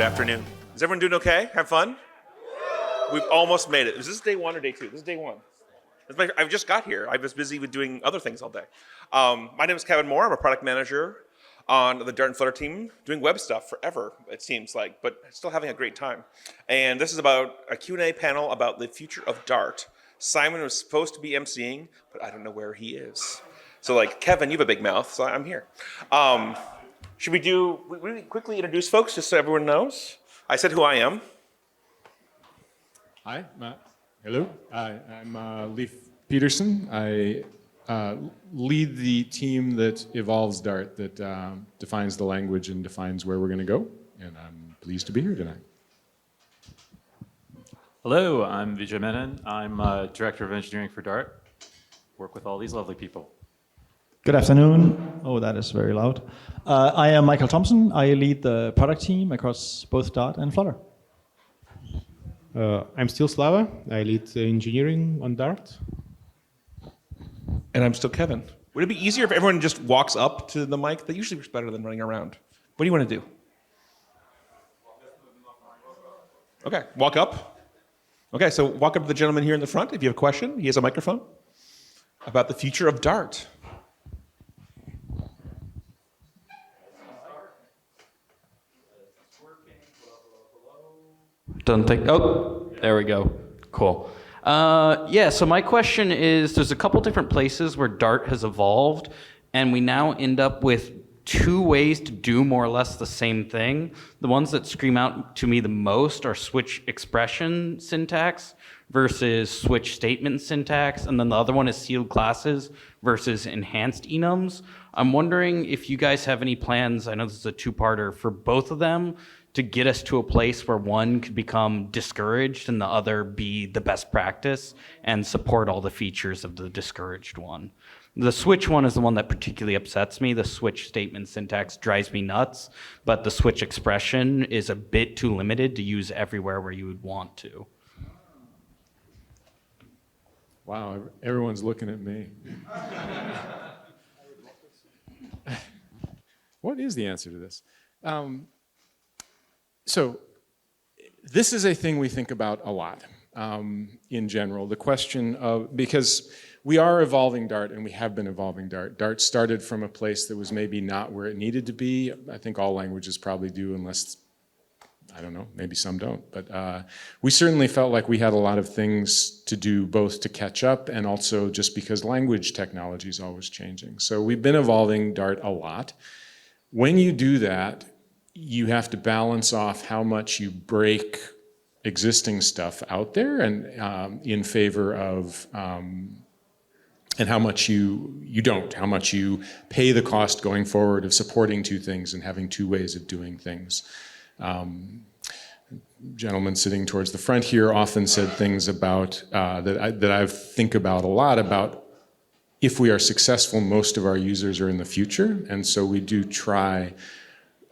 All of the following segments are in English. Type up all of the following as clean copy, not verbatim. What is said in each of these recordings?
afternoon. Is everyone doing okay? Have fun? We've almost made it. Is this day one or day two? This is day one. I've just got here. I was busy with doing other things all day. My name is Kevin Moore. I'm a product manager on the Dart and Flutter team, doing web stuff forever, it seems like, but still having a great time. And this is about a Q&A panel about the future of Dart. Simon was supposed to be emceeing, but I don't know where he is. So like, Kevin, you have a big mouth, so I'm here. Should we really quickly introduce folks just so everyone knows? I said who I am. Hi, hello. I'm Leif Petersen. I lead the team that evolves Dart, that defines the language and defines where we're going to go. And I'm pleased to be here tonight. Hello, I'm Vijay Menon. I'm Director of Engineering for Dart. Work with all these lovely people. Good afternoon. Oh, that is very loud. I am Michael Thomsen. I lead the product team across both Dart and Flutter. I'm still Slava. I lead engineering on Dart. And I'm still Kevin. Would it be easier if everyone just walks up to the mic? That usually works better than running around. What do you want to do? Okay, walk up. Okay, so walk up to the gentleman here in the front if you have a question. He has a microphone about the future of Dart. Oh, there we go. Cool. Yeah, so my question is, there's a couple different places where Dart has evolved, and we now end up with two ways to do more or less the same thing. The ones that scream out to me the most are switch expression syntax versus switch statement syntax, and then the other one is sealed classes versus enhanced enums. I'm wondering if you guys have any plans, I know this is a two-parter, for both of them to get us to a place where one could become discouraged and the other be the best practice and support all the features of the discouraged one. The switch one is the one that particularly upsets me. The switch statement syntax drives me nuts, but the switch expression is a bit too limited to use everywhere where you would want to. Wow, everyone's looking at me. What is the answer to this? So this is a thing we think about a lot in general. The question of, because we are evolving Dart and we have been evolving Dart. Dart started from a place that was maybe not where it needed to be. I think all languages probably do, unless, I don't know, maybe some don't. But we certainly felt like we had a lot of things to do, both to catch up and also just because language technology is always changing. So we've been evolving Dart a lot. When you do that, you have to balance off how much you break existing stuff out there and in favor of, and how much you don't, how much you pay the cost going forward of supporting two things and having two ways of doing things. Gentleman sitting towards the front here often said things about, that I think about a lot, about if we are successful, most of our users are in the future. And so we do try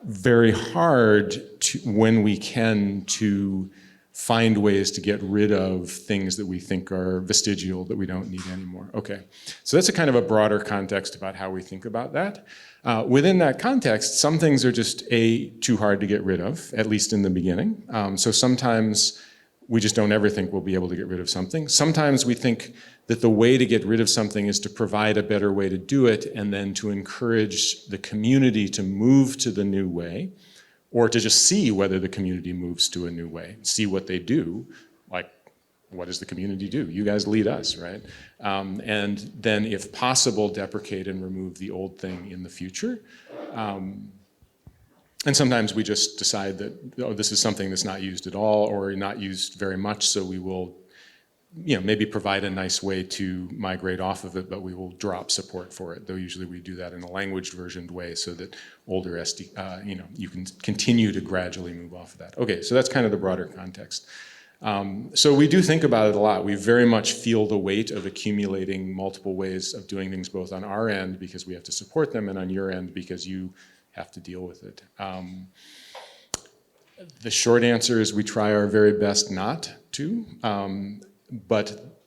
very hard to, when we can, to find ways to get rid of things that we think are vestigial, that we don't need anymore. Okay, so that's a kind of a broader context about how we think about that. Within that context, some things are just too hard to get rid of, at least in the beginning. So sometimes we just don't ever think we'll be able to get rid of something. Sometimes we think that the way to get rid of something is to provide a better way to do it and then to encourage the community to move to the new way, or to just see whether the community moves to a new way, see what they do. Like, what does the community do? You guys lead us, right? And then, if possible, deprecate and remove the old thing in the future. And sometimes we just decide that, oh, this is something that's not used at all or not used very much, so we will, maybe provide a nice way to migrate off of it, but we will drop support for it. Though usually we do that in a language versioned way so that older SD, you can continue to gradually move off of that. Okay, so that's kind of the broader context. So we do think about it a lot. We very much feel the weight of accumulating multiple ways of doing things, both on our end because we have to support them and on your end because you have to deal with it. The short answer is we try our very best not to. But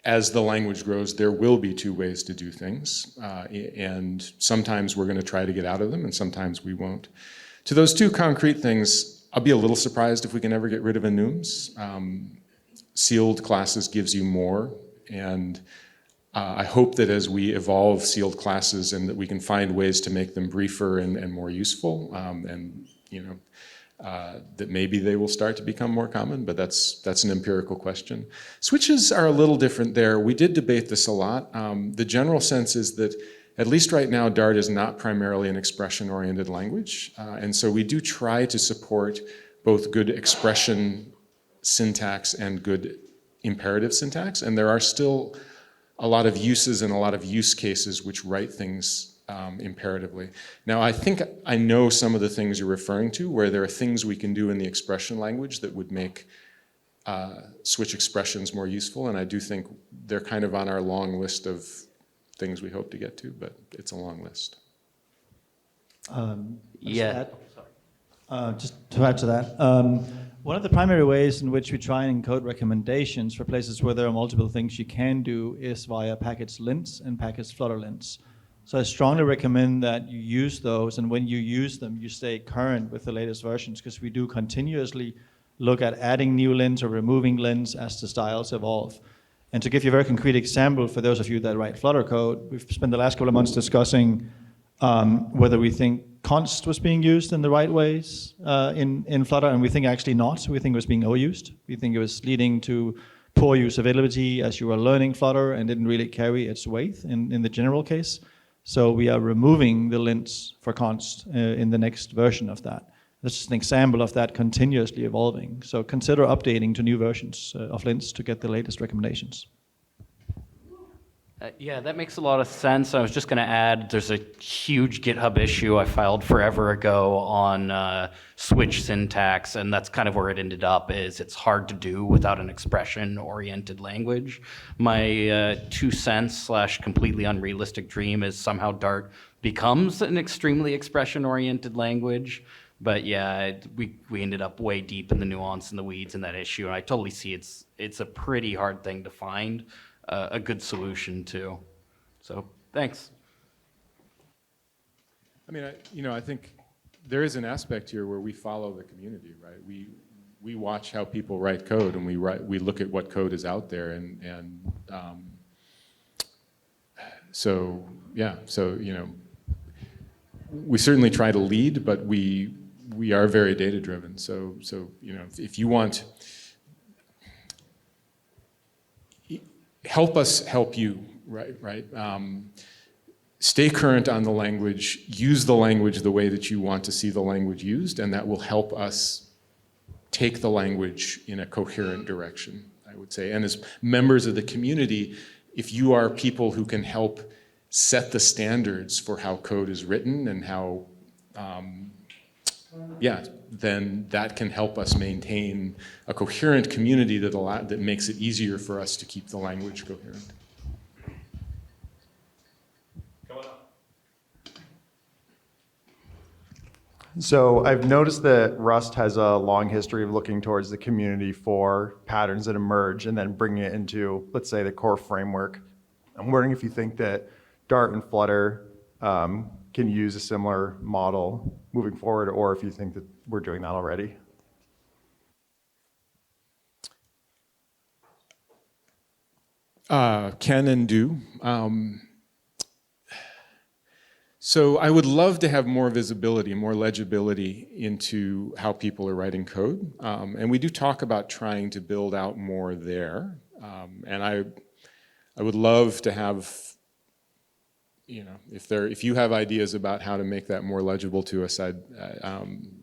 as the language grows, there will be two ways to do things. And sometimes we're going to try to get out of them, and sometimes we won't. To those two concrete things, I'll be a little surprised if we can ever get rid of enums. Sealed classes gives you more, and I hope that as we evolve sealed classes and that we can find ways to make them briefer and more useful, and that maybe they will start to become more common, but that's an empirical question. Switches are a little different there. We did debate this a lot. The general sense is that at least right now, Dart is not primarily an expression-oriented language, and so we do try to support both good expression syntax and good imperative syntax, and there are still a lot of uses and a lot of use cases which write things imperatively. Now, I think I know some of the things you're referring to, where there are things we can do in the expression language that would make switch expressions more useful, and I do think they're kind of on our long list of things we hope to get to, but it's a long list. Just to add to that, one of the primary ways in which we try and encode recommendations for places where there are multiple things you can do is via package lints and package flutter lints. So I strongly recommend that you use those, and when you use them, you stay current with the latest versions, because we do continuously look at adding new lints or removing lints as the styles evolve. And to give you a very concrete example, for those of you that write Flutter code, we've spent the last couple of months discussing whether we think const was being used in the right ways in Flutter, and we think actually not. We think it was being overused. We think it was leading to poor usability as you were learning Flutter and didn't really carry its weight in the general case. So we are removing the lints for const in the next version of that. That's just an example of that continuously evolving. So consider updating to new versions of lints to get the latest recommendations. Yeah, that makes a lot of sense. I was just going to add, there's a huge GitHub issue I filed forever ago on switch syntax, and that's kind of where it ended up, is it's hard to do without an expression-oriented language. My 2 cents / completely unrealistic dream is somehow Dart becomes an extremely expression-oriented language. But yeah, we ended up way deep in the nuance and the weeds in that issue, and I totally see it's a pretty hard thing to find a good solution to. So thanks. I mean, I think there is an aspect here where we follow the community, right? We watch how people write code, and we look at what code is out there, and so we certainly try to lead, but we are very data driven. So if you want, help us help you, right? Stay current on the language, use the language the way that you want to see the language used, and that will help us take the language in a coherent direction, I would say. And as members of the community, if you are people who can help set the standards for how code is written and how, then that can help us maintain a coherent community that makes it easier for us to keep the language coherent. So I've noticed that Rust has a long history of looking towards the community for patterns that emerge and then bringing it into, let's say, the core framework. I'm wondering if you think that Dart and Flutter can use a similar model moving forward, or if you think that we're doing that already. Can and do. So I would love to have more visibility, more legibility into how people are writing code. And we do talk about trying to build out more there. And I would love to have, if you have ideas about how to make that more legible to us, I'd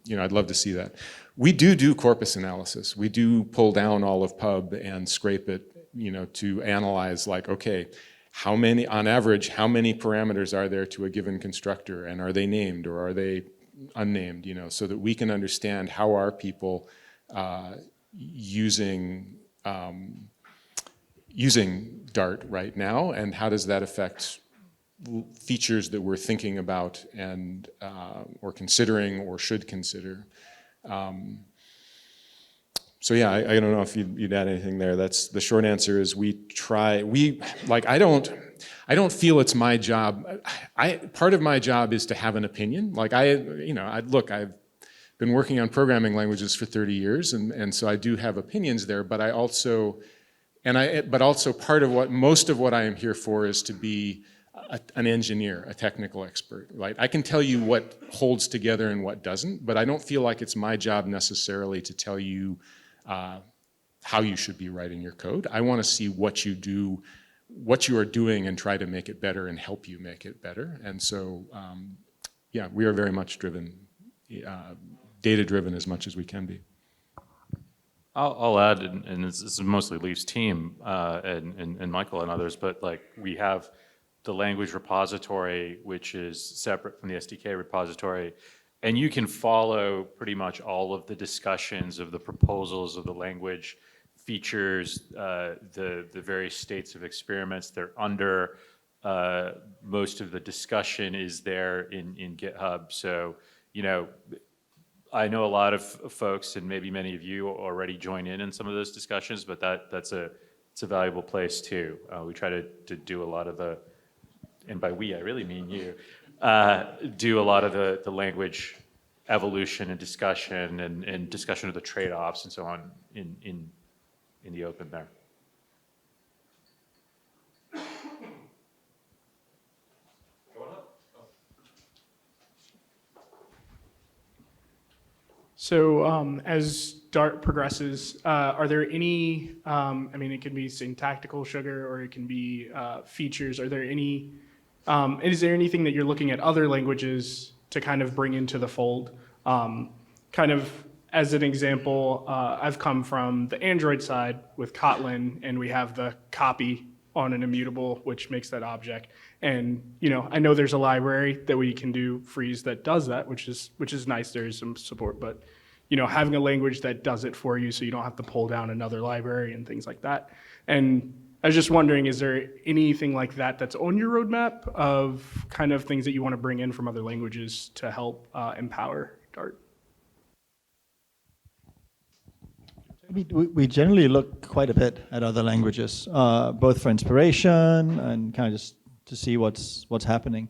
love to see that. We do corpus analysis. We do pull down all of pub and scrape it, to analyze, like, okay, on average, how many parameters are there to a given constructor, and are they named or are they unnamed, so that we can understand how are people using Dart right now, and how does that affect features that we're thinking about and or considering or should consider. So yeah, I don't know if you'd add anything there. That's the short answer. Is I don't feel it's my job. Part of my job is to have an opinion. I've been working on programming languages for 30 years, and so I do have opinions there, but but also part of most of what I am here for is to be an engineer, a technical expert, right? I can tell you what holds together and what doesn't, but I don't feel like it's my job necessarily to tell you how you should be writing your code. I want to see what you do, what you are doing, and try to make it better and help you make it better. And so, yeah, we are very much driven, data-driven as much as we can be. I'll add, and this is mostly Leaf's team and Michael and others, but like we have the language repository, which is separate from the SDK repository, and you can follow pretty much all of the discussions of the proposals of the language features, the various states of experiments they're under. Most of the discussion is there in GitHub. So, you know, I know a lot of folks, and maybe many of you already join in some of those discussions, but it's a valuable place too. We try to do a lot of the, and by we I really mean you, do a lot of the language evolution and discussion and discussion of the trade-offs and so on in the open there. So as Dart progresses, are there any, I mean, it can be syntactical sugar or it can be features. Are there any, is there anything that you're looking at other languages to kind of bring into the fold? Kind of as an example, I've come from the Android side with Kotlin, and we have the copy on an immutable, which makes that object. And you know, I know there's a library that we can do freeze that does that, which is nice. There is some support, but you know, having a language that does it for you, so you don't have to pull down another library and things like that. And I was just wondering, is there anything like that that's on your roadmap of kind of things that you want to bring in from other languages to help empower Dart? We generally look quite a bit at other languages, both for inspiration and kind of just to see what's happening.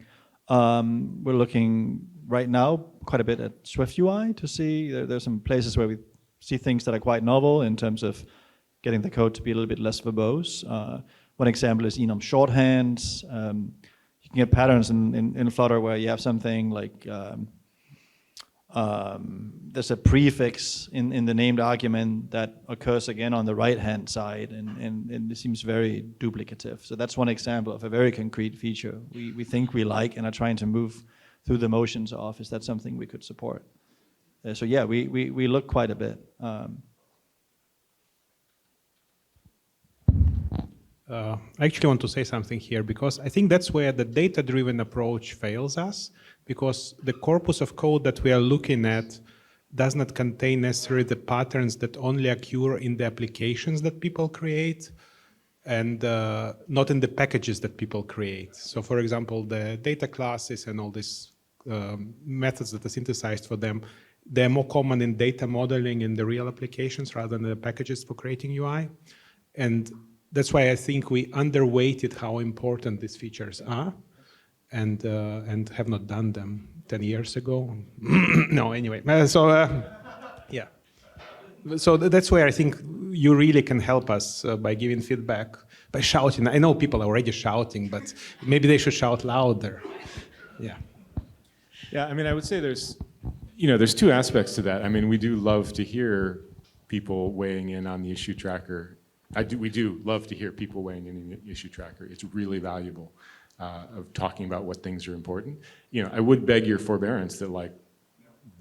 We're looking right now quite a bit at Swift UI to see there's some places where we see things that are quite novel in terms of getting the code to be a little bit less verbose. One example is enum shorthands. You can get patterns in Flutter where you have something like there's a prefix in the named argument that occurs again on the right-hand side, and it seems very duplicative. So that's one example of a very concrete feature we think we like and are trying to move through the motions of. Is that something we could support? So yeah, we look quite a bit. I actually want to say something here because I think that's where the data-driven approach fails us, because the corpus of code that we are looking at does not contain necessarily the patterns that only occur in the applications that people create and not in the packages that people create. So for example, the data classes and all these methods that are synthesized for them, they're more common in data modeling in the real applications rather than the packages for creating UI. And that's why I think we underweighted how important these features are and have not done them 10 years ago. No, anyway. Yeah. So that's where I think you really can help us by giving feedback, by shouting. I know people are already shouting, but maybe they should shout louder. Yeah. Yeah, I mean, I would say there's two aspects to that. I mean, we do love to hear people weighing in on the issue tracker. We do love to hear people weighing in the issue tracker. It's really valuable of talking about what things are important. I would beg your forbearance that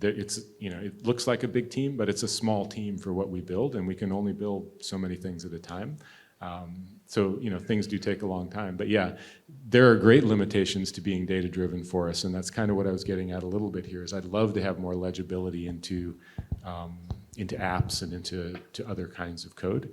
it looks like a big team, but it's a small team for what we build, and we can only build so many things at a time. So things do take a long time. But yeah, there are great limitations to being data-driven for us, and that's kind of what I was getting at a little bit here. Is I'd love to have more legibility into apps and into other kinds of code.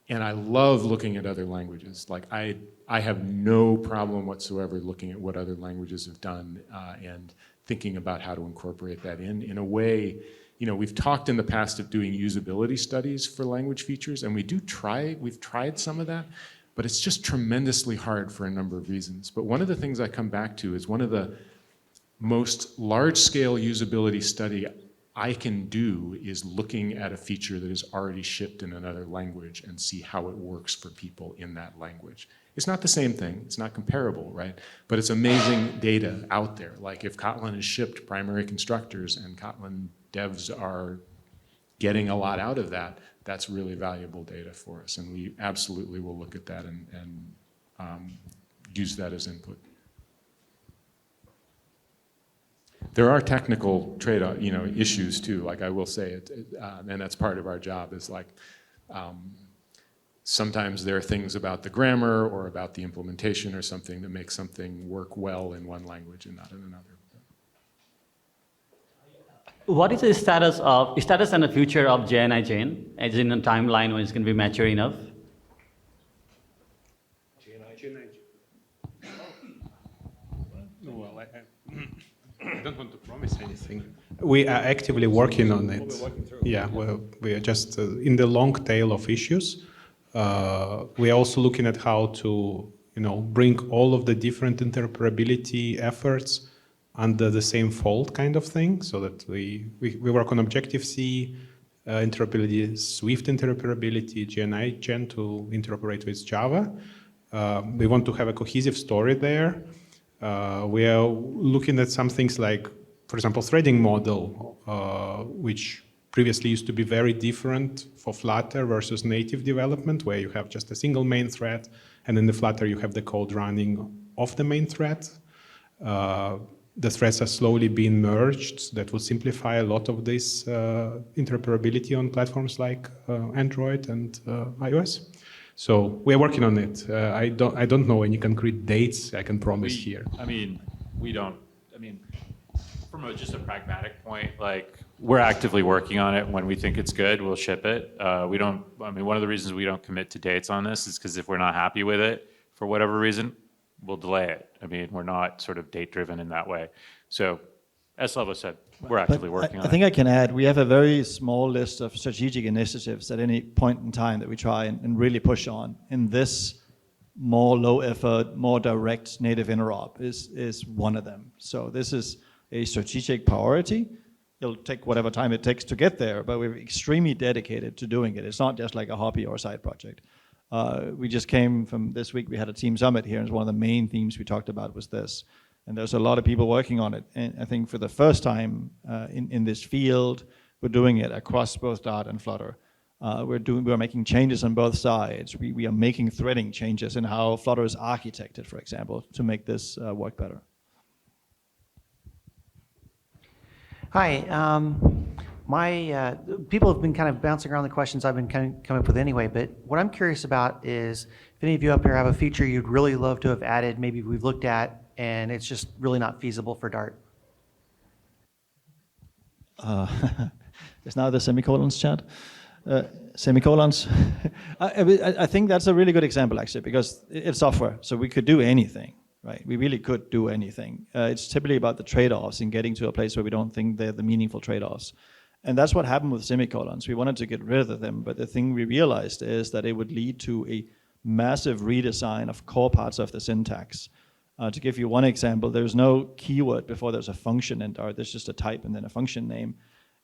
And I love looking at other languages. Like I have no problem whatsoever looking at what other languages have done and thinking about how to incorporate that in a way. We've talked in the past of doing usability studies for language features, and we've tried some of that, but it's just tremendously hard for a number of reasons. But one of the things I come back to is one of the most large-scale usability study I can do is looking at a feature that is already shipped in another language and see how it works for people in that language. It's not the same thing, it's not comparable, right? But it's amazing data out there. Like if Kotlin has shipped primary constructors and Kotlin devs are getting a lot out of that, that's really valuable data for us. And we absolutely will look at that and use that as input. There are technical trade-off, issues too. Like I will say it, and that's part of our job. Is like sometimes there are things about the grammar or about the implementation or something that makes something work well in one language and not in another. What is the status and the future of JNI chain? As in a timeline when it's going to be mature enough? Well, I don't want to promise anything. We are actively working on it. Yeah, we are just in the long tail of issues. We are also looking at how to, bring all of the different interoperability efforts under the same fold kind of thing, so that we work on Objective-C, interoperability, Swift interoperability, GNI Gen to interoperate with Java. We want to have a cohesive story there. We are looking at some things like, for example, threading model, which previously used to be very different for Flutter versus native development, where you have just a single main thread, and in the Flutter you have the code running off the main thread. The threads are slowly being merged. That will simplify a lot of this interoperability on platforms like Android and iOS. So we're working on it. I don't know any concrete dates I can promise here. From just a pragmatic point, like we're actively working on it. When we think it's good, we'll ship it. One of the reasons we don't commit to dates on this is because if we're not happy with it for whatever reason, we'll delay it. We're not sort of date driven in that way. So as Slava said, we're actively working on it. I think I can add, we have a very small list of strategic initiatives at any point in time that we try and really push on. And this more low effort, more direct native interop is one of them. So this is a strategic priority. It'll take whatever time it takes to get there, but we're extremely dedicated to doing it. It's not just like a hobby or a side project. We just came from this week, we had a team summit here, and one of the main themes we talked about was this. And there's a lot of people working on it. And I think for the first time in this field, we're doing it across both Dart and Flutter. We're making changes on both sides. We are making threading changes in how Flutter is architected, for example, to make this work better. Hi. People have been kind of bouncing around the questions I've been kind of coming up with anyway, but what I'm curious about is if any of you up here have a feature you'd really love to have added, maybe we've looked at, and it's just really not feasible for Dart. Is now the semicolons chat? Semicolons. I think that's a really good example, actually, because it's software, so we could do anything. Right, we really could do anything. It's typically about the trade-offs and getting to a place where we don't think they're the meaningful trade-offs. And that's what happened with semicolons. We wanted to get rid of them, but the thing we realized is that it would lead to a massive redesign of core parts of the syntax. To give you one example, there's no keyword before there's a function in Dart. There's just a type and then a function name.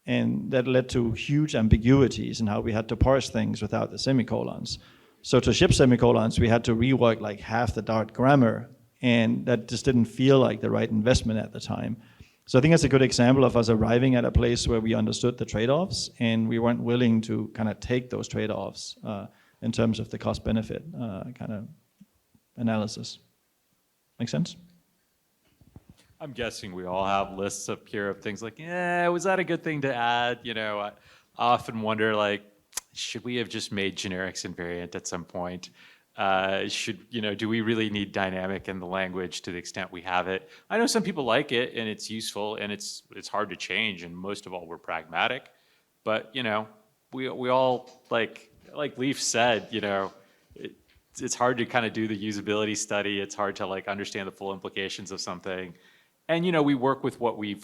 And that led to huge ambiguities in how we had to parse things without the semicolons. So to ship semicolons, we had to rework like half the Dart grammar, and that just didn't feel like the right investment at the time. So I think that's a good example of us arriving at a place where we understood the trade-offs, and we weren't willing to kind of take those trade-offs in terms of the cost-benefit kind of analysis. Make sense? I'm guessing we all have lists up here of things like, was that a good thing to add? I often wonder, like, should we have just made generics invariant at some point? Do we really need dynamic in the language to the extent we have it? I know some people like it and it's useful and it's hard to change, and most of all we're pragmatic. But we all like Leaf said, it's hard to kind of do the usability study. It's hard to like understand the full implications of something, and we work with what we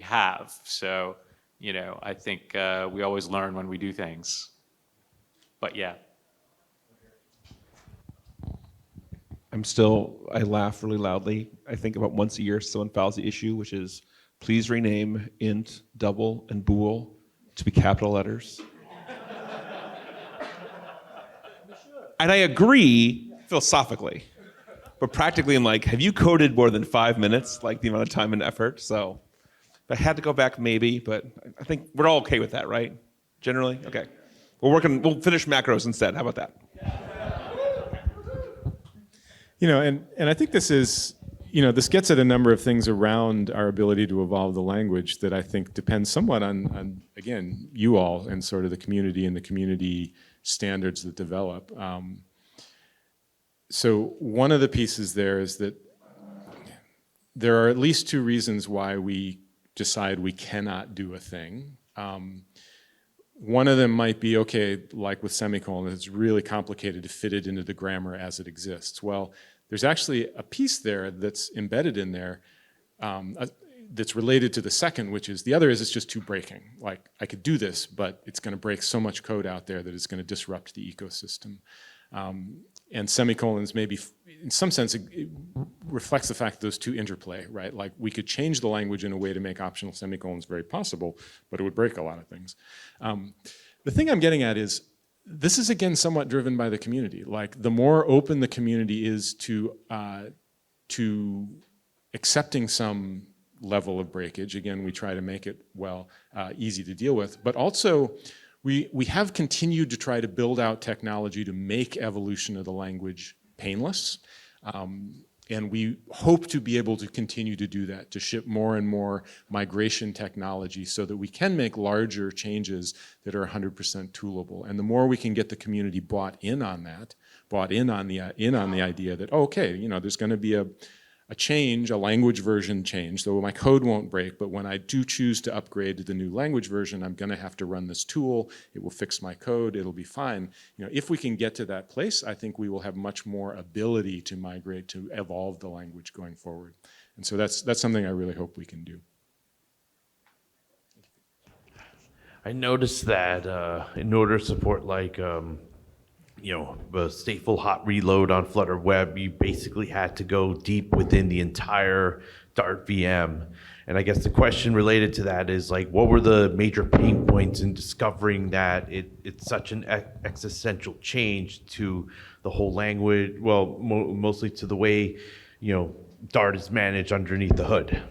have. So I think we always learn when we do things. But yeah. I laugh really loudly. I think about once a year someone files the issue, which is please rename int, double, and bool to be capital letters. And I agree philosophically, but practically I'm like, have you coded more than 5 minutes, like the amount of time and effort? So if I had to go back, maybe, but I think we're all okay with that, right? Generally? Okay. We'll finish macros instead. How about that? And I think this is, this gets at a number of things around our ability to evolve the language that I think depends somewhat on again, you all and sort of the community and the community standards that develop. So one of the pieces there is that there are at least 2 reasons why we decide we cannot do a thing. One of them might be, okay, like with semicolons, it's really complicated to fit it into the grammar as it exists. Well, there's actually a piece there that's embedded in there that's related to the second, which is, the other is it's just too breaking. Like, I could do this, but it's going to break so much code out there that it's going to disrupt the ecosystem. And semicolons maybe, in some sense, it reflects the fact that those 2 interplay, right? Like, we could change the language in a way to make optional semicolons very possible, but it would break a lot of things. The thing I'm getting at is, this is again somewhat driven by the community. Like, the more open the community is to accepting some level of breakage, again, we try to make it, easy to deal with, but also, we have continued to try to build out technology to make evolution of the language painless. And we hope to be able to continue to do that, to ship more and more migration technology so that we can make larger changes that are 100% toolable. And the more we can get the community bought in on that, bought in on the idea that, oh, okay, there's going to be a change, a language version change, so my code won't break, but when I do choose to upgrade to the new language version, I'm going to have to run this tool, it will fix my code, it'll be fine. If we can get to that place, I think we will have much more ability to migrate, to evolve the language going forward. And so that's something I really hope we can do. I noticed that in order to support the stateful hot reload on Flutter Web, you basically had to go deep within the entire Dart VM. And I guess the question related to that is, what were the major pain points in discovering that it's such an existential change to the whole language, mostly to the way, Dart is managed underneath the hood?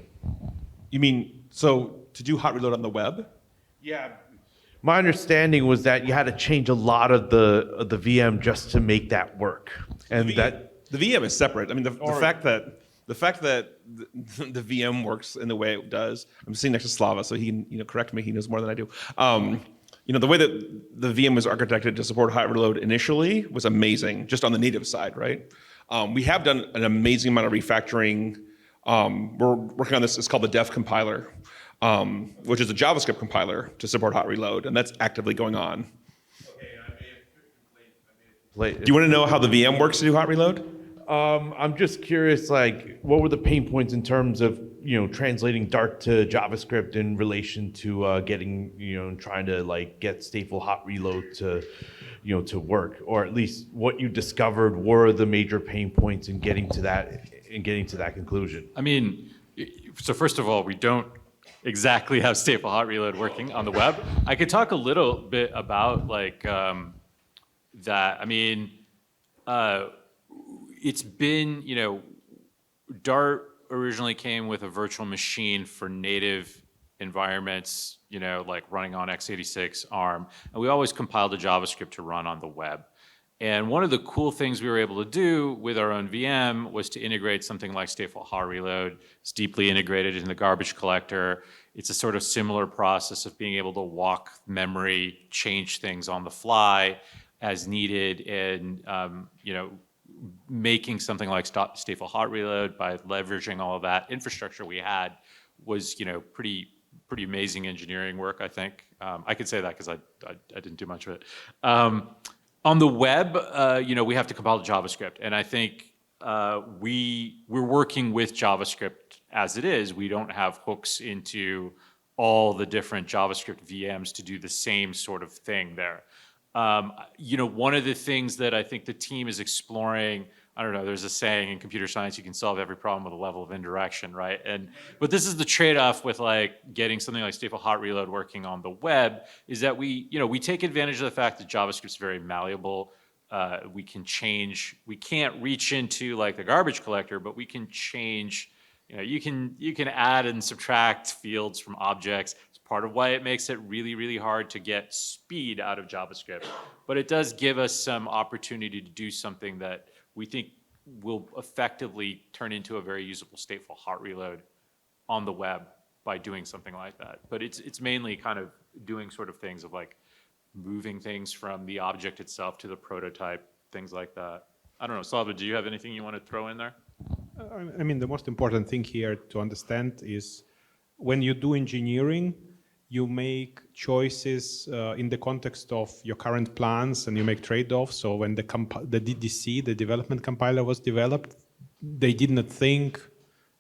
You mean, so to do hot reload on the web? Yeah. My understanding was that you had to change a lot of the VM just to make that work, and the VM is separate. I mean, the fact that the VM works in the way it does. I'm sitting next to Slava, so he can correct me. He knows more than I do. The way that the VM was architected to support hot reload initially was amazing, just on the native side, right? We have done an amazing amount of refactoring. We're working on this. It's called the Def compiler. Which is a JavaScript compiler to support hot reload, and that's actively going on. Okay, do you want to know how the VM works to do hot reload? I'm just curious, what were the pain points in terms of, translating Dart to JavaScript in relation to getting, trying to get stateful hot reload to, to work, or at least what you discovered were the major pain points in getting to that conclusion. I mean, so first of all, we don't exactly have stateful hot reload working on the web. I could talk a little bit about that. I mean, it's been, Dart originally came with a virtual machine for native environments, running on x86 ARM, and we always compiled the JavaScript to run on the web. And one of the cool things we were able to do with our own VM was to integrate something like stateful hot reload. It's deeply integrated in the garbage collector. It's a sort of similar process of being able to walk memory, change things on the fly as needed, and making something like stateful hot reload by leveraging all of that infrastructure we had was pretty amazing engineering work, I think. I could say that because I didn't do much of it. On the web, we have to compile to JavaScript, and I think we're working with JavaScript as it is. We don't have hooks into all the different JavaScript VMs to do the same sort of thing there. One of the things that I think the team is exploring, I don't know, there's a saying in computer science, you can solve every problem with a level of indirection, right? But this is the trade-off with like getting something like stateful hot reload working on the web, is that we take advantage of the fact that JavaScript's very malleable. We can change, we can't reach into like the garbage collector, but we can change, you can add and subtract fields from objects. It's part of why it makes it really, really hard to get speed out of JavaScript. But it does give us some opportunity to do something that we think will effectively turn into a very usable stateful hot reload on the web by doing something like that. But it's mainly kind of doing sort of things of like moving things from the object itself to the prototype, things like that. I don't know, Slava, do you have anything you want to throw in there? I mean, the most important thing here to understand is when you do engineering, you make choices in the context of your current plans and you make trade-offs. So when the DDC, the development compiler, was developed, they did not think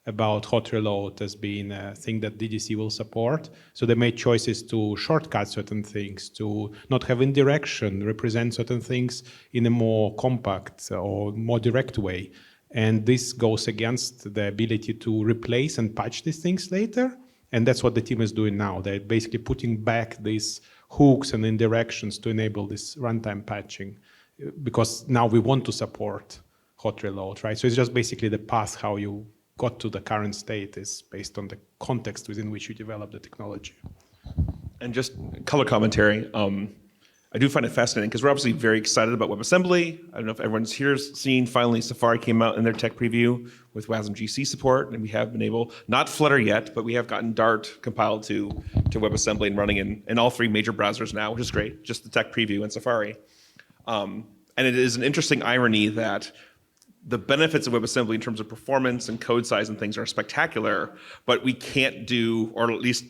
about hot reload as being a thing that DDC will support. So they made choices to shortcut certain things, to not have indirection, represent certain things in a more compact or more direct way. And this goes against the ability to replace and patch these things later. And that's what the team is doing now. They're basically putting back these hooks and indirections to enable this runtime patching, because now we want to support hot reload, right? So it's just basically the path how you got to the current state is based on the context within which you develop the technology. And just color commentary. I do find it fascinating because we're obviously very excited about WebAssembly. I don't know if everyone's here's seen finally Safari came out in their tech preview with WASM GC support, and we have been able, not Flutter yet, but we have gotten Dart compiled to WebAssembly and running in all three major browsers now, which is great, just the tech preview in Safari. And it is an interesting irony that the benefits of WebAssembly in terms of performance and code size and things are spectacular, but we can't do, or at least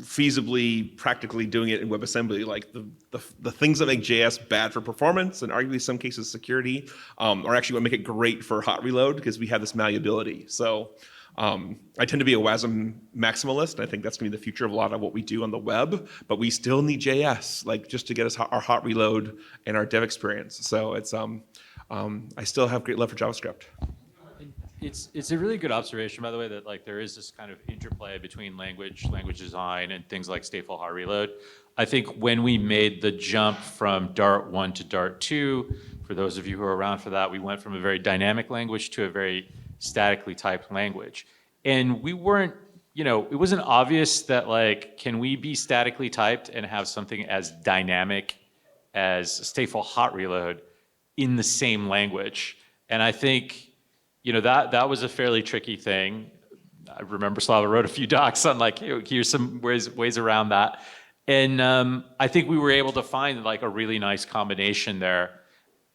feasibly, practically doing it in WebAssembly, like the things that make JS bad for performance and arguably in some cases security are actually what make it great for hot reload because we have this malleability. So I tend to be a WASM maximalist. I think that's going to be the future of a lot of what we do on the web, but we still need JS, like just to get us our hot reload and our dev experience. So it's I still have great love for JavaScript. It's a really good observation, by the way, that like there is this kind of interplay between language design, and things like stateful hot reload. I think when we made the jump from Dart 1 to Dart 2, for those of you who are around for that, we went from a very dynamic language to a very statically typed language. And we weren't, it wasn't obvious that like, can we be statically typed and have something as dynamic as stateful hot reload in the same language? And I think, that was a fairly tricky thing. I remember Slava wrote a few docs on like, here's some ways around that. And I think we were able to find like a really nice combination there.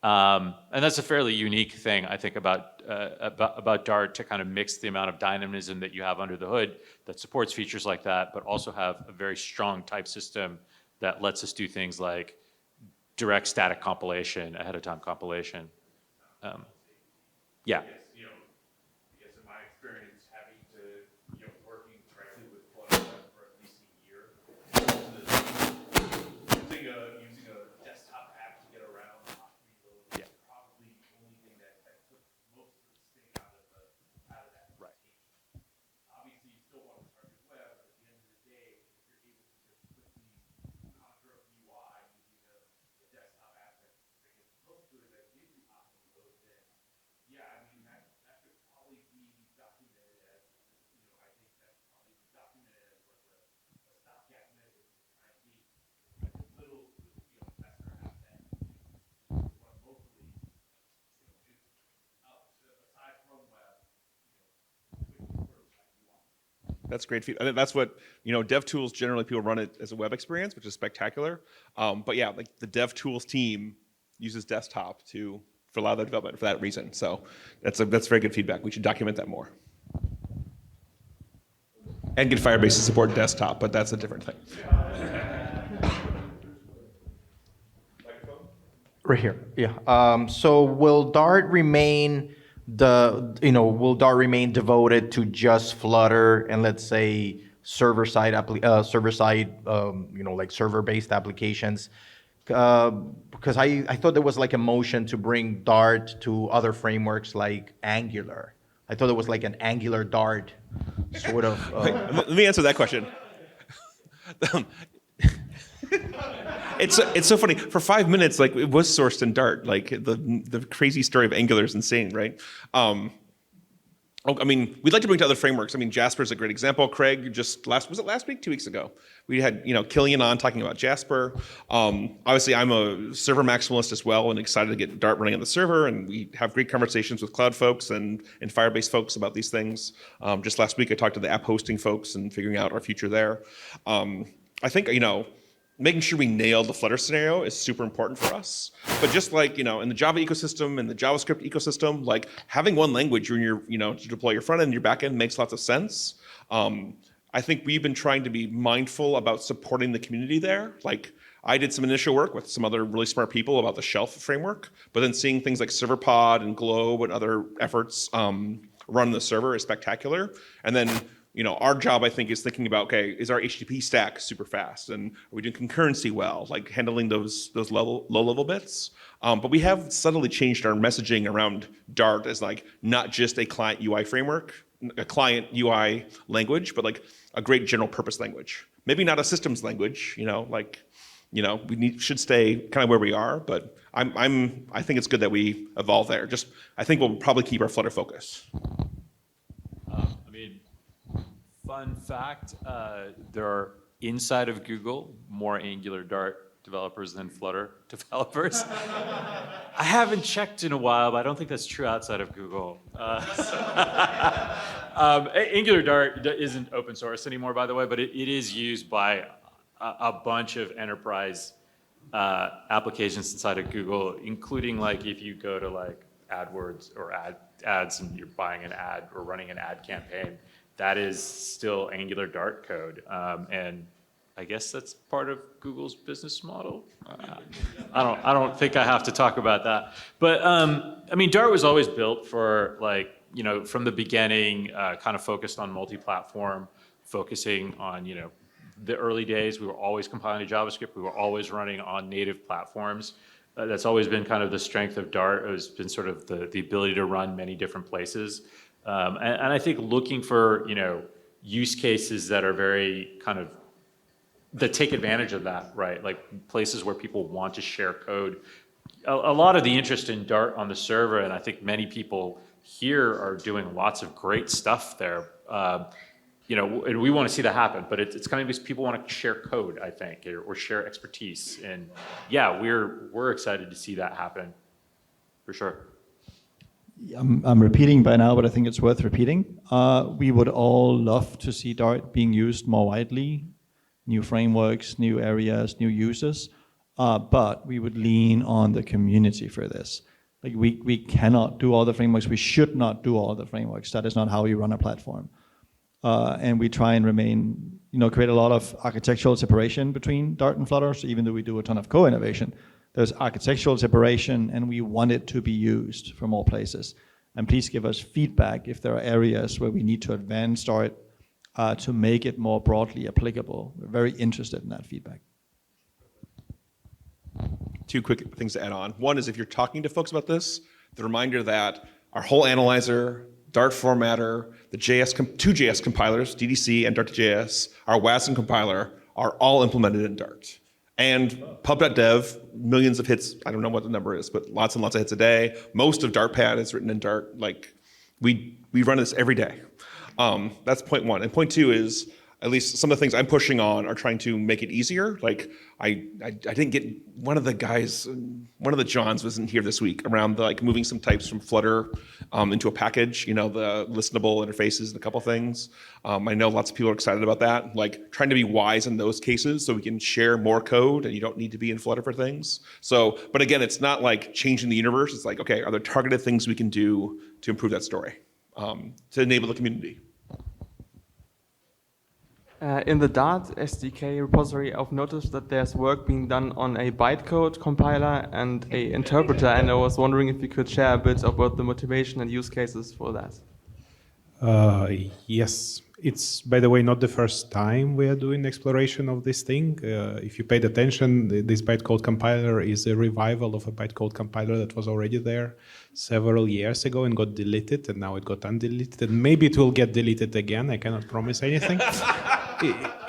And that's a fairly unique thing, I think, about Dart, to kind of mix the amount of dynamism that you have under the hood that supports features like that, but also have a very strong type system that lets us do things like direct static compilation, ahead of time compilation. Yeah. That's great feedback. I think that's what, dev tools, generally people run it as a web experience, which is spectacular. But yeah, like the dev tools team uses desktop for a lot of their development for that reason. So that's very good feedback. We should document that more. And get Firebase to support desktop, but that's a different thing. Right here, yeah. So will Dart remain devoted to just Flutter and let's say server-side, like server-based applications? Because I thought there was like a motion to bring Dart to other frameworks like Angular. I thought it was like an Angular Dart sort of. Let me answer that question. It's so funny. For 5 minutes, like it was sourced in Dart. Like the crazy story of Angular is insane, right? I mean, we'd like to bring to other frameworks. I mean, Jasper is a great example. Craig was it last week? 2 weeks ago. We had Killian on talking about Jasper. Obviously, I'm a server maximalist as well, and excited to get Dart running on the server. And we have great conversations with cloud folks and Firebase folks about these things. Just last week, I talked to the app hosting folks and figuring out our future there. I think making sure we nail the Flutter scenario is super important for us. But just like, in the Java ecosystem and the JavaScript ecosystem, like having one language when you're, to deploy your front end and your back end makes lots of sense. I think we've been trying to be mindful about supporting the community there. Like I did some initial work with some other really smart people about the Shelf framework, but then seeing things like ServerPod and Globe and other efforts run the server is spectacular. And then our job, I think, is thinking about, okay, is our HTTP stack super fast? And are we doing concurrency well, like handling those low-level bits? But we have subtly changed our messaging around Dart as like not just a client UI framework, a client UI language, but like a great general purpose language. Maybe not a systems language, we should stay kind of where we are, but I think it's good that we evolve there. I think we'll probably keep our Flutter focus. Fun fact, there are inside of Google more Angular Dart developers than Flutter developers. I haven't checked in a while, but I don't think that's true outside of Google. Angular Dart isn't open source anymore, by the way, but it is used by a bunch of enterprise applications inside of Google, including like if you go to like AdWords or ads and you're buying an ad or running an ad campaign. That is still Angular Dart code, and I guess that's part of Google's business model. I don't think I have to talk about that. But Dart was always built for from the beginning, kind of focused on multi-platform, focusing on the early days. We were always compiling to JavaScript. We were always running on native platforms. That's always been kind of the strength of Dart. It's been sort of the ability to run many different places. And I think looking for, use cases that are very kind of, that take advantage of that, right? Like places where people want to share code. A lot of the interest in Dart on the server, and I think many people here are doing lots of great stuff there. And we want to see that happen, but it's kind of because people want to share code, I think, or share expertise. And yeah, we're excited to see that happen, for sure. I'm repeating by now, but I think it's worth repeating. We would all love to see Dart being used more widely, new frameworks, new areas, new users, but we would lean on the community for this. Like we cannot do all the frameworks. We should not do all the frameworks. That is not how we run a platform. And we try and remain, create a lot of architectural separation between Dart and Flutter. So even though we do a ton of co-innovation, there's architectural separation, and we want it to be used from all places. And please give us feedback if there are areas where we need to advance Dart to make it more broadly applicable. We're very interested in that feedback. Two quick things to add on. One is if you're talking to folks about this, the reminder that our whole analyzer, Dart formatter, the two JS compilers, DDC and Dart.js, our WASM compiler, are all implemented in Dart. And pub.dev, millions of hits, I don't know what the number is, but lots and lots of hits a day. Most of Dartpad is written in Dart. Like, we run this every day. That's point one. And point two is, at least some of the things I'm pushing on are trying to make it easier. Like, I didn't get, one of the Johns wasn't here this week around moving some types from Flutter into a package, the listenable interfaces and a couple things. I know lots of people are excited about that. Like trying to be wise in those cases so we can share more code and you don't need to be in Flutter for things. So, but again, it's not like changing the universe. It's like, okay, are there targeted things we can do to improve that story, to enable the community? In the Dart SDK repository, I've noticed that there's work being done on a bytecode compiler and an interpreter, and I was wondering if you could share a bit about the motivation and use cases for that. Yes, it's, by the way, not the first time we are doing exploration of this thing. If you paid attention, this bytecode compiler is a revival of a bytecode compiler that was already there several years ago and got deleted, and now it got undeleted, and maybe it will get deleted again. I cannot promise anything.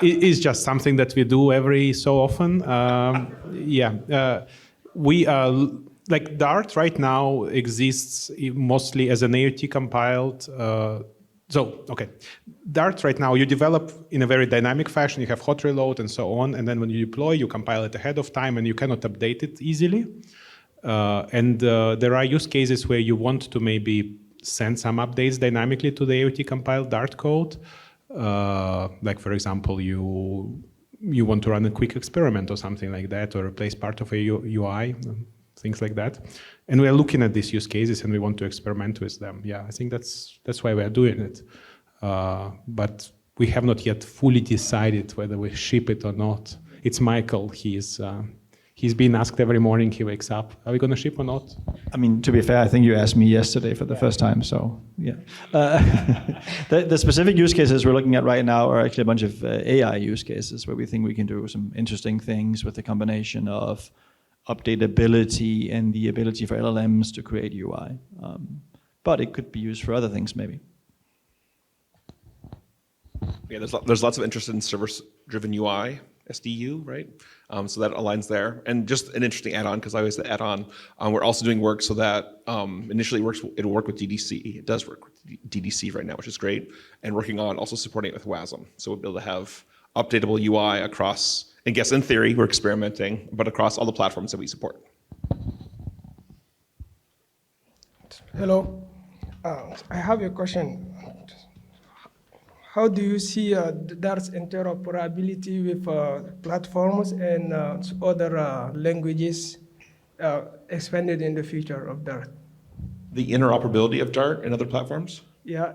It's just something that we do every so often. We like Dart right now exists mostly as an AOT compiled. Dart right now, you develop in a very dynamic fashion. You have hot reload and so on. And then when you deploy, you compile it ahead of time and you cannot update it easily. There are use cases where you want to maybe send some updates dynamically to the AOT compiled Dart code. Like for example, you want to run a quick experiment or something like that, or replace part of a UI, things like that. And we are looking at these use cases and we want to experiment with them. Yeah, I think that's why we are doing it. But we have not yet fully decided whether we ship it or not. It's Michael. He's being asked every morning he wakes up, are we going to ship or not? I mean, to be fair, I think you asked me yesterday for the first time, so yeah. The specific use cases we're looking at right now are actually a bunch of AI use cases where we think we can do some interesting things with the combination of updatability and the ability for LLMs to create UI. But it could be used for other things maybe. Yeah, there's lots of interest in server-driven UI, SDU, right? So that aligns there. And just an interesting add-on, because I always say add-on, we're also doing work so that initially it'll work with DDC. It does work with DDC right now, which is great. And working on also supporting it with WASM. So we'll be able to have updatable UI across, and guess in theory, we're experimenting, but across all the platforms that we support. Hello. I have a question. How do you see Dart's interoperability with platforms and other languages expanded in the future of Dart? The interoperability of Dart and other platforms? Yeah.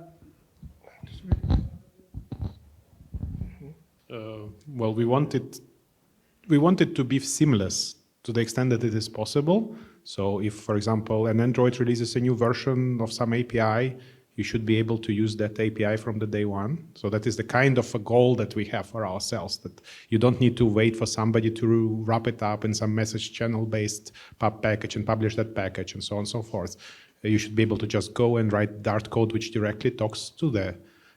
Well, we want it to be seamless to the extent that it is possible. So if, for example, an Android releases a new version of some API, you should be able to use that API from the day one. So that is the kind of a goal that we have for ourselves, that you don't need to wait for somebody to wrap it up in some message channel-based pub package and publish that package and so on and so forth. You should be able to just go and write Dart code which directly talks to the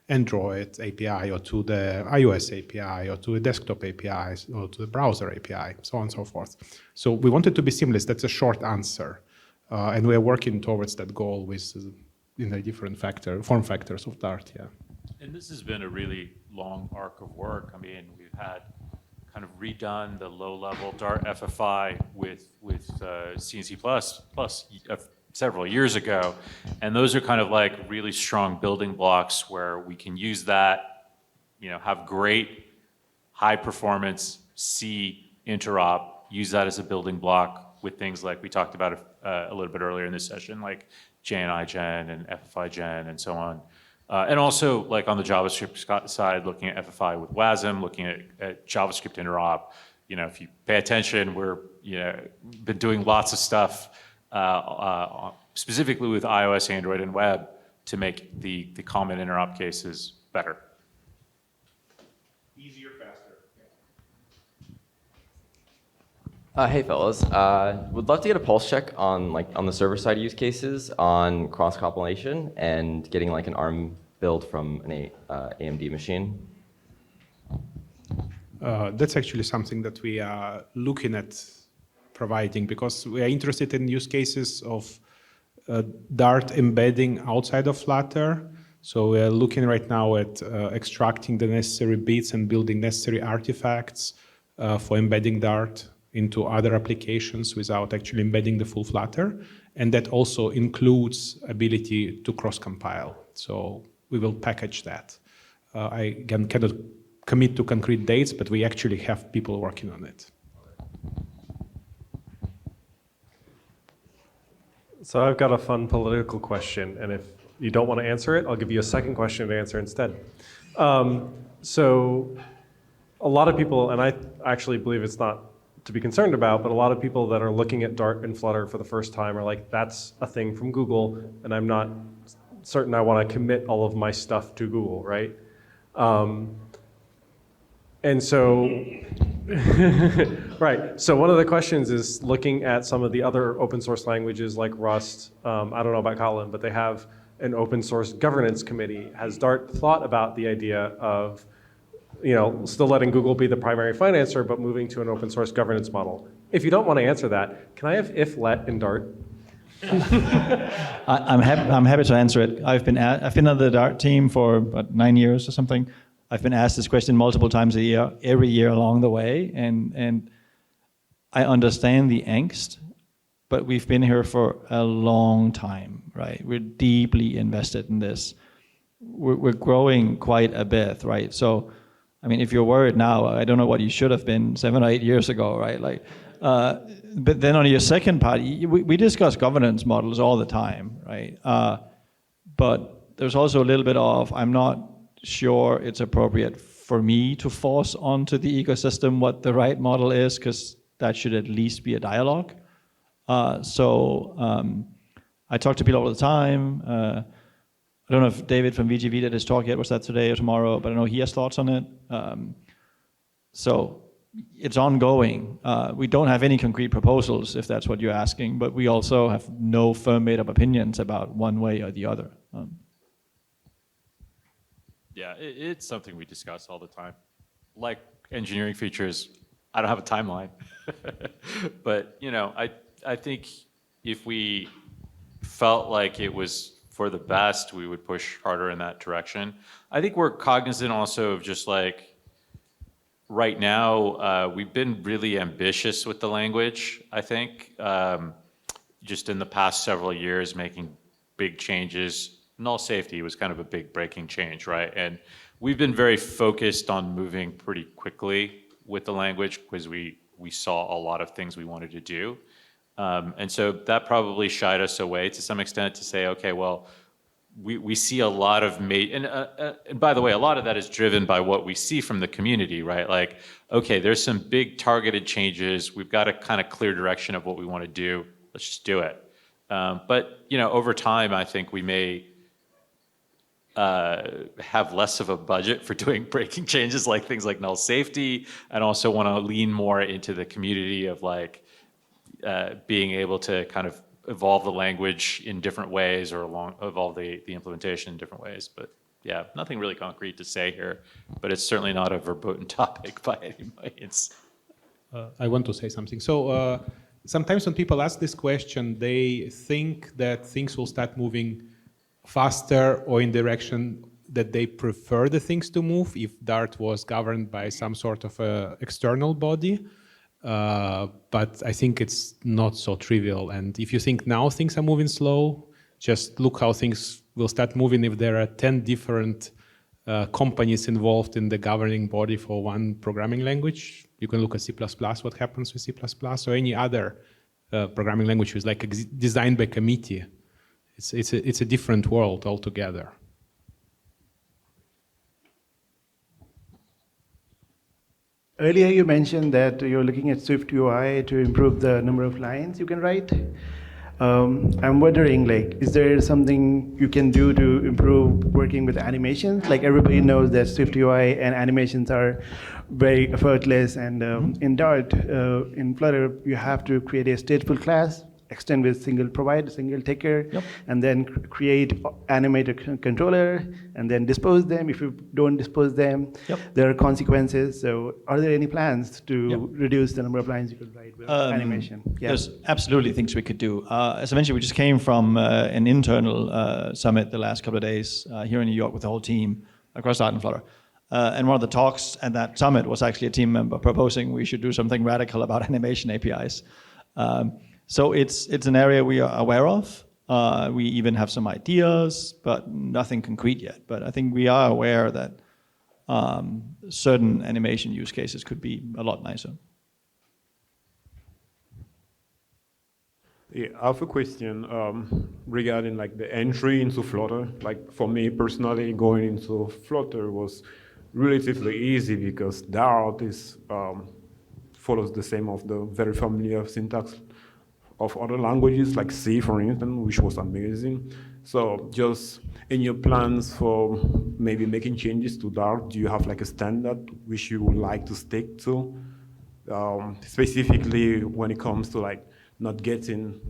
Android API or to the iOS API or to a desktop API or to the browser API, so on and so forth. So we want it to be seamless. That's a short answer. And we are working towards that goal with different form factors of Dart, yeah. And this has been a really long arc of work. I mean, we've had kind of redone the low-level Dart FFI with C and C++ several years ago. And those are kind of like really strong building blocks where we can use that, have great high-performance C interop, use that as a building block with things like we talked about a little bit earlier in this session, like JNI Gen and FFI Gen and so on. And also like on the JavaScript side, looking at FFI with WASM, looking at JavaScript interop. If you pay attention, we're been doing lots of stuff specifically with iOS, Android, and web to make the common interop cases better. Easier, faster. Hey fellas, would love to get a pulse check on the server side use cases on cross compilation and getting like an ARM build from an AMD machine. That's actually something that we are looking at providing, because we are interested in use cases of Dart embedding outside of Flutter. So we are looking right now at extracting the necessary bits and building necessary artifacts for embedding Dart into other applications without actually embedding the full Flutter. And that also includes ability to cross-compile. So we will package that. I cannot commit to concrete dates, but we actually have people working on it. So I've got a fun political question, and if you don't want to answer it, I'll give you a second question to answer instead. So a lot of people, and I actually believe it's not to be concerned about, but a lot of people that are looking at Dart and Flutter for the first time are like, that's a thing from Google, and I'm not certain I want to commit all of my stuff to Google, right? And so, right. So one of the questions is looking at some of the other open source languages like Rust. I don't know about Kotlin, but they have an open source governance committee. Has Dart thought about the idea of, still letting Google be the primary financer, but moving to an open source governance model? If you don't want to answer that, can I have if let in Dart? I'm happy to answer it. I've been on the Dart team for about 9 years or something. I've been asked this question multiple times a year, every year along the way, and I understand the angst, but we've been here for a long time, right? We're deeply invested in this. We're growing quite a bit, right? So, I mean, if you're worried now, I don't know what you should have been 7 or 8 years ago, right? But then on your second part, we discuss governance models all the time, right? But there's also a little bit of, I'm not sure it's appropriate for me to force onto the ecosystem what the right model is, because that should at least be a dialogue. I talk to people all the time. I don't know if David from VGV did his talk yet. Was that today or tomorrow? But I know he has thoughts on it. So it's ongoing. We don't have any concrete proposals, if that's what you're asking, but we also have no firm made-up opinions about one way or the other. Yeah, it's something we discuss all the time. Like engineering features, I don't have a timeline. But, I think if we felt like it was for the best, we would push harder in that direction. I think we're cognizant also of just like, right now, we've been really ambitious with the language, I think. Just in the past several years, making big changes. Null safety was kind of a big breaking change, right? And we've been very focused on moving pretty quickly with the language because we saw a lot of things we wanted to do. And so that probably shied us away to some extent to say, okay, well, we see a lot of, and by the way, a lot of that is driven by what we see from the community, right? Like, okay, there's some big targeted changes. We've got a kind of clear direction of what we want to do. Let's just do it. But, over time, I think we may have less of a budget for doing breaking changes like things like null safety, and also want to lean more into the community of like being able to kind of evolve the language in different ways or evolve the implementation in different ways. But yeah, nothing really concrete to say here, but it's certainly not a verboten topic by any means. I want to say something. So sometimes when people ask this question, they think that things will start moving faster or in direction that they prefer the things to move if Dart was governed by some sort of external body. But I think it's not so trivial. And if you think now things are moving slow, just look how things will start moving if there are 10 different companies involved in the governing body for one programming language. You can look at C++, what happens with C++, or any other programming language which is like designed by committee. It's a different world altogether. Earlier you mentioned that you're looking at Swift UI to improve the number of lines you can write. I'm wondering, like, is there something you can do to improve working with animations? Like, everybody knows that Swift UI and animations are very effortless, and in Dart, in Flutter, you have to create a stateful class, extend with single provider, single taker, and then create animator controller, and then dispose them. If you don't dispose them, there are consequences. So are there any plans to reduce the number of lines you could write with animation? There's absolutely things we could do. As I mentioned, we just came from an internal summit the last couple of days here in New York with the whole team across Dart and Flutter. And one of the talks at that summit was actually a team member proposing we should do something radical about animation APIs. So it's an area we are aware of. We even have some ideas, but nothing concrete yet. But I think we are aware that certain animation use cases could be a lot nicer. Yeah, I have a question regarding like the entry into Flutter. Like for me personally, going into Flutter was relatively easy because Dart is follows the same of the very familiar syntax of other languages, like C, for instance, which was amazing. So just in your plans for maybe making changes to Dart, do you have like a standard which you would like to stick to? Specifically when it comes to like not getting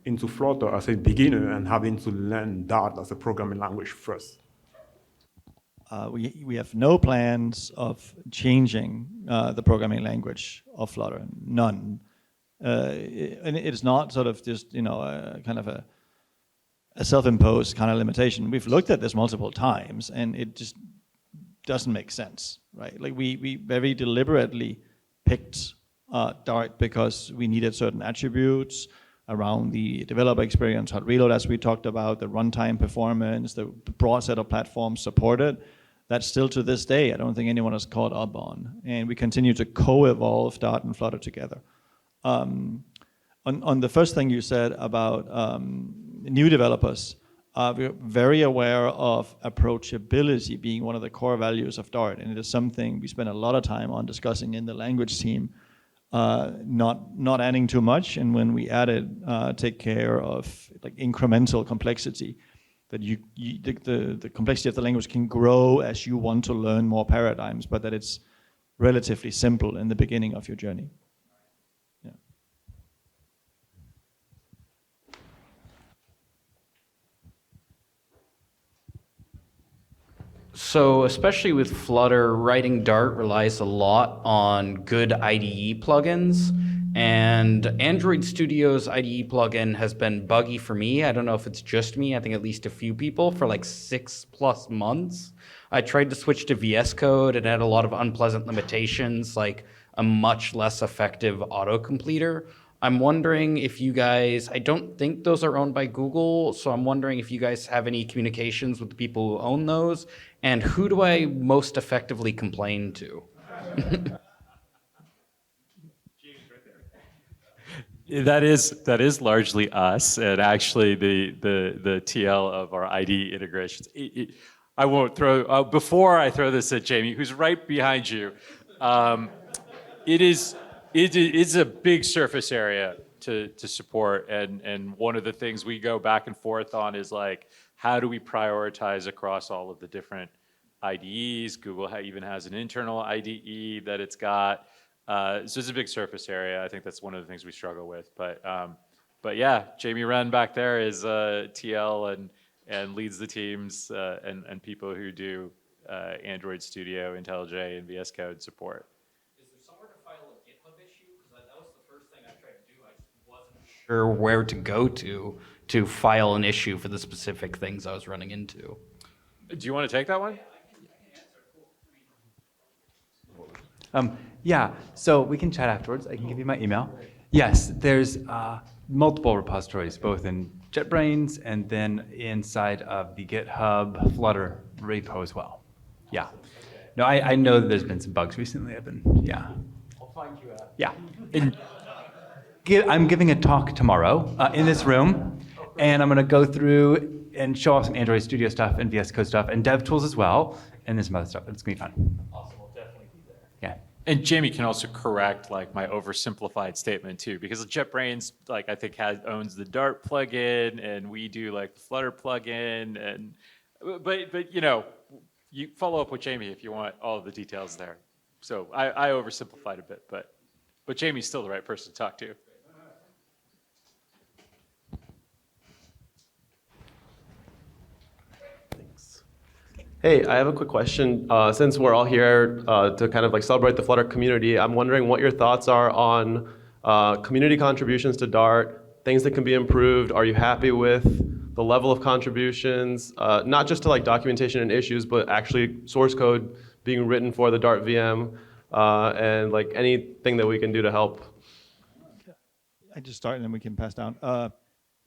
into Flutter as a beginner and having to learn Dart as a programming language first? We have no plans of changing the programming language of Flutter, none. And it's not sort of just, a kind of a self-imposed kind of limitation. We've looked at this multiple times, and it just doesn't make sense, right? Like we very deliberately picked Dart because we needed certain attributes around the developer experience, hot reload, as we talked about, the runtime performance, the broad set of platforms supported. That still to this day, I don't think anyone has caught up on. And we continue to co-evolve Dart and Flutter together. On the first thing you said about new developers, we're very aware of approachability being one of the core values of Dart, and it is something we spend a lot of time on discussing in the language team, not adding too much, and when we add it, take care of like incremental complexity, that the complexity of the language can grow as you want to learn more paradigms, but that it's relatively simple in the beginning of your journey. Yeah. So especially with Flutter, writing Dart relies a lot on good IDE plugins. And Android Studio's IDE plugin has been buggy for me. I don't know if it's just me. I think at least a few people for like 6+ months. I tried to switch to VS Code and had a lot of unpleasant limitations, like a much less effective autocompleter. I'm wondering if you guys, I don't think those are owned by Google, so I'm wondering if you guys have any communications with the people who own those, and who do I most effectively complain to? That is largely us, and actually the TL of our ID integrations. I won't throw before I throw this at Jamie, who's right behind you. It is a big surface area to support, and one of the things we go back and forth on is like, how do we prioritize across all of the different IDEs? Google even has an internal IDE that it's got. So it's a big surface area. I think that's one of the things we struggle with. But yeah, Jamie Wren back there is TL and leads the teams and people who do Android Studio, IntelliJ, and VS Code support. Is there somewhere to file a GitHub issue? Because that was the first thing I tried to do. I just wasn't sure where to go to file an issue for the specific things I was running into. Do you want to take that one? Yeah, so we can chat afterwards. I can give you my email. Yes, there's multiple repositories, both in JetBrains and then inside of the GitHub Flutter repo as well. Yeah. No, I know that there's been some bugs recently. I'll find you out. Yeah. I'm giving a talk tomorrow in this room, and I'm going to go through and show off some Android Studio stuff and VS Code stuff and DevTools as well, and then some other stuff. It's going to be fun. Awesome, we'll definitely be there. Yeah. And Jamie can also correct like my oversimplified statement too, because JetBrains I think owns the Dart plugin, and we do like the Flutter plugin, and but you follow up with Jamie if you want all of the details there. So I oversimplified a bit, but Jamie's still the right person to talk to. Hey, I have a quick question. Since we're all here to kind of like celebrate the Flutter community, I'm wondering what your thoughts are on community contributions to Dart, things that can be improved. Are you happy with the level of contributions, not just to like documentation and issues, but actually source code being written for the Dart VM, and like anything that we can do to help? I just start and then we can pass down.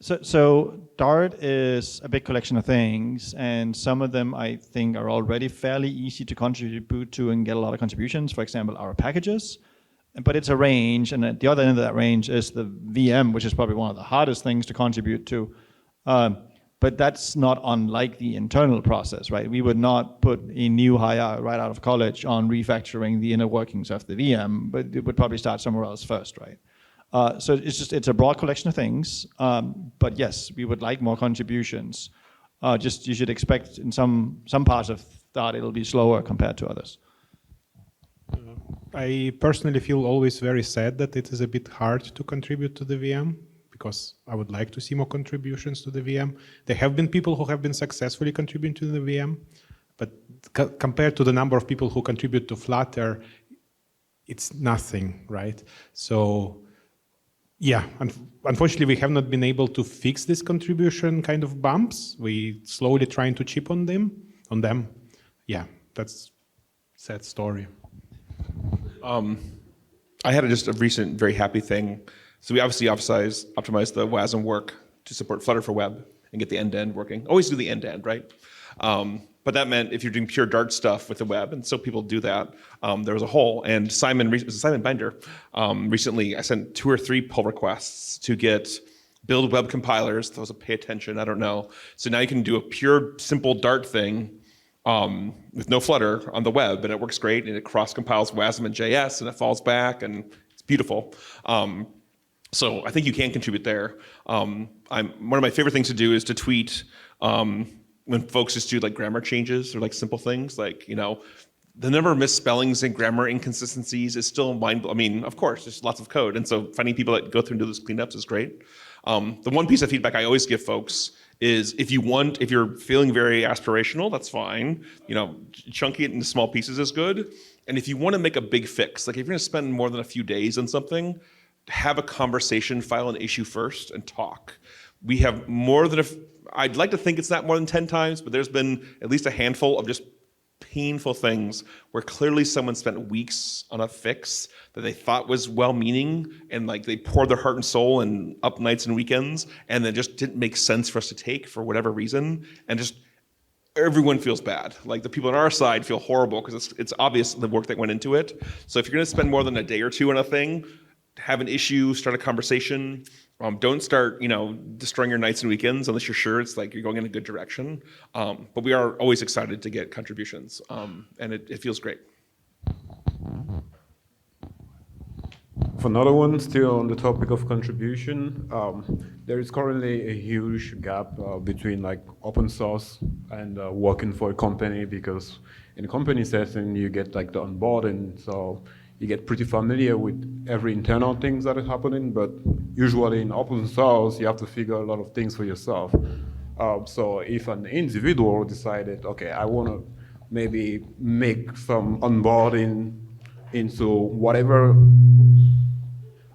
So Dart is a big collection of things, and some of them I think are already fairly easy to contribute to and get a lot of contributions. For example, our packages, but it's a range, and at the other end of that range is the VM, which is probably one of the hardest things to contribute to. But that's not unlike the internal process, right? We would not put a new hire right out of college on refactoring the inner workings of the VM, but it would probably start somewhere else first, right? So it's a broad collection of things. But yes, we would like more contributions. Just you should expect in some parts of Dart it'll be slower compared to others. I personally feel always very sad that it is a bit hard to contribute to the VM, because I would like to see more contributions to the VM. There have been people who have been successfully contributing to the VM, but compared to the number of people who contribute to Flutter, it's nothing, right? So yeah, unfortunately, we have not been able to fix this contribution kind of bumps. We slowly trying to chip on them. Yeah, that's sad story. I had just a recent very happy thing. So we obviously optimize the WASM work to support Flutter for web and get the end-to-end working. Always do the end-to-end, right? But that meant if you're doing pure Dart stuff with the web, and so people do that, there was a hole. And Simon Binder, recently I sent 2 or 3 pull requests to get build web compilers. Those will pay attention, I don't know. So now you can do a pure, simple Dart thing with no Flutter on the web, and it works great, and it cross-compiles WASM and JS, and it falls back, and it's beautiful. So I think you can contribute there. One of my favorite things to do is to tweet when folks just do like grammar changes or like simple things, like, you know, the number of misspellings and grammar inconsistencies is still I mean, of course, there's lots of code, and so finding people that go through and do those cleanups is great. The one piece of feedback I always give folks is if you're feeling very aspirational, that's fine. You know, chunking it into small pieces is good. And if you want to make a big fix, like if you're going to spend more than a few days on something, have a conversation, file an issue first, and talk. We have more than I'd like to think it's not more than 10 times, but there's been at least a handful of just painful things where clearly someone spent weeks on a fix that they thought was well-meaning, and like they poured their heart and soul and up nights and weekends, and then just didn't make sense for us to take for whatever reason, and just everyone feels bad. Like the people on our side feel horrible because it's obvious the work that went into it. So if you're going to spend more than a day or two on a thing, have an issue, start a conversation. Don't start, destroying your nights and weekends unless you're sure it's like you're going in a good direction. But we are always excited to get contributions, and it feels great. For another one, still on the topic of contribution, there is currently a huge gap between like open source and working for a company, because in a company setting you get like the onboarding, so you get pretty familiar with every internal things that is happening, but usually in open source, you have to figure a lot of things for yourself. So if an individual decided, okay, I want to maybe make some onboarding into whatever,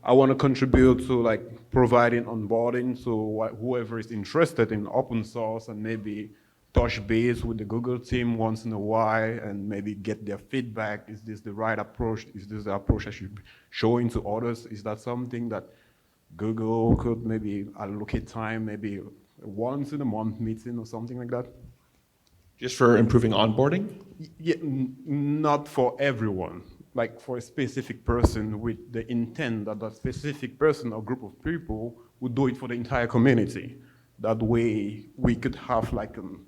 I want to contribute to like providing onboarding to whoever is interested in open source, and maybe touch base with the Google team once in a while and maybe get their feedback. Is this the right approach? Is this the approach I should be showing to others? Is that something that Google could maybe allocate time, maybe once in a month meeting or something like that? Just for improving onboarding? Yeah, not for everyone. Like for a specific person with the intent that that specific person or group of people would do it for the entire community. That way we could have like an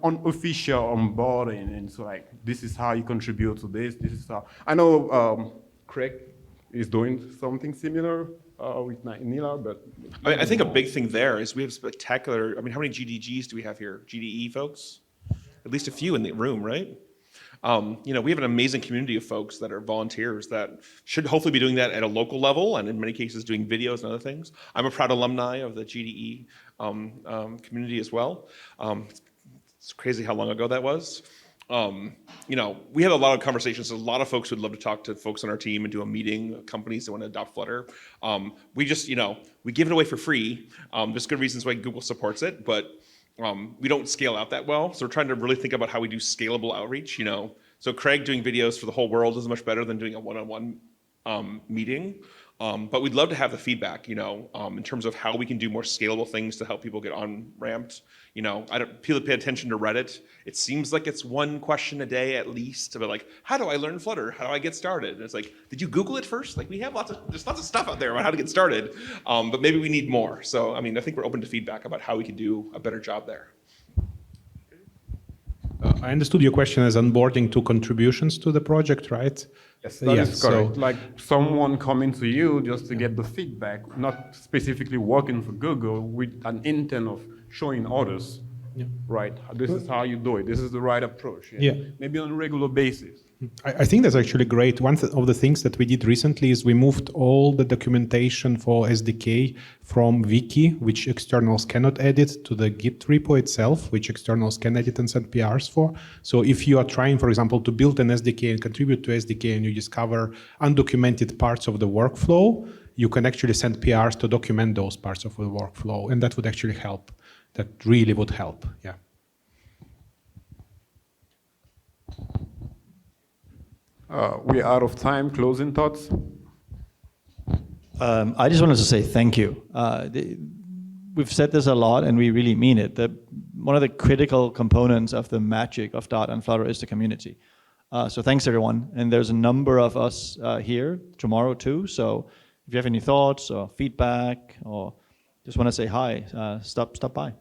unofficial onboarding, and so like this is how you contribute to this. This is how I know Craig is doing something similar with Nila, but I think a big thing there is we have spectacular. I mean, how many GDGs do we have here? GDE folks, at least a few in the room, right? We have an amazing community of folks that are volunteers that should hopefully be doing that at a local level, and in many cases doing videos and other things. I'm a proud alumni of the GDE community as well. It's crazy how long ago that was. We have a lot of conversations. A lot of folks would love to talk to folks on our team and do a meeting, companies that want to adopt Flutter. We just, we give it away for free. There's good reasons why Google supports it, but we don't scale out that well. So we're trying to really think about how we do scalable outreach, So Craig doing videos for the whole world is much better than doing a one-on-one meeting. But we'd love to have the feedback, in terms of how we can do more scalable things to help people get on-ramped. People pay attention to Reddit. It seems like it's one question a day at least about like, how do I learn Flutter? How do I get started? And it's like, did you Google it first? Like there's lots of stuff out there about how to get started, but maybe we need more. So, I think we're open to feedback about how we can do a better job there. I understood your question as onboarding to contributions to the project, right? Yes, that is correct. So, Like someone coming to you just to get the feedback, not specifically working for Google with an intent of showing others, right? This is how you do it. This is the right approach. Yeah. Maybe on a regular basis. I think that's actually great. One of the things that we did recently is we moved all the documentation for SDK from Wiki, which externals cannot edit, to the Git repo itself, which externals can edit and send PRs for. So if you are trying, for example, to build an SDK and contribute to SDK and you discover undocumented parts of the workflow, you can actually send PRs to document those parts of the workflow, and that would actually help. That really would help, yeah. We're out of time. Closing thoughts? I just wanted to say thank you. We've said this a lot, and we really mean it. One of the critical components of the magic of Dart and Flutter is the community. So thanks, everyone. And there's a number of us here tomorrow, too. So if you have any thoughts or feedback or just want to say hi, stop by.